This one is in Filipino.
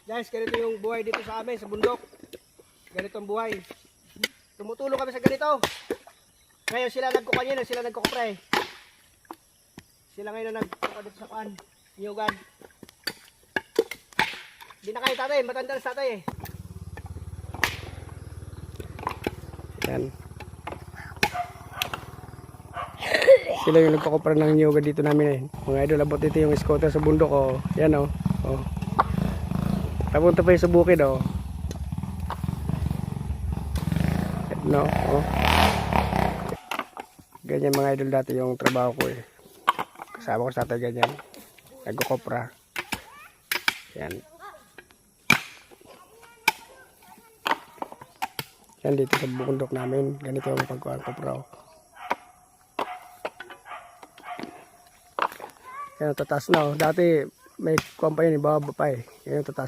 Guys, ganito yung buhay dito sa amin, sa bundok. Ganito ang buhay. Tumutulong kami sa ganito. Ngayon sila nagkukanyan, sila nagkukupre. Sila ngayon na nagkuka dito sa kuan. Niyugan. Hindi na kayo tatay, matanda na tatay eh. Yan. Sila yung nagkukupre ng niyugan dito namin eh. Mga idol, abot dito yung scooter sa bundok oh. Yan oh. Oh. Papunta pa yung sa bukid oh. No, oh. Ganyan mga idol dati yung trabaho ko eh. Kasama ko sa tatay ganyan. Nagkukopra. Yan. Yan dito sa bundok namin. Ganito yung pagkukopra oh. Yan, tatas na oh. Dati may kuwan pa yun, ibaba pa eh. Yan yung tatas.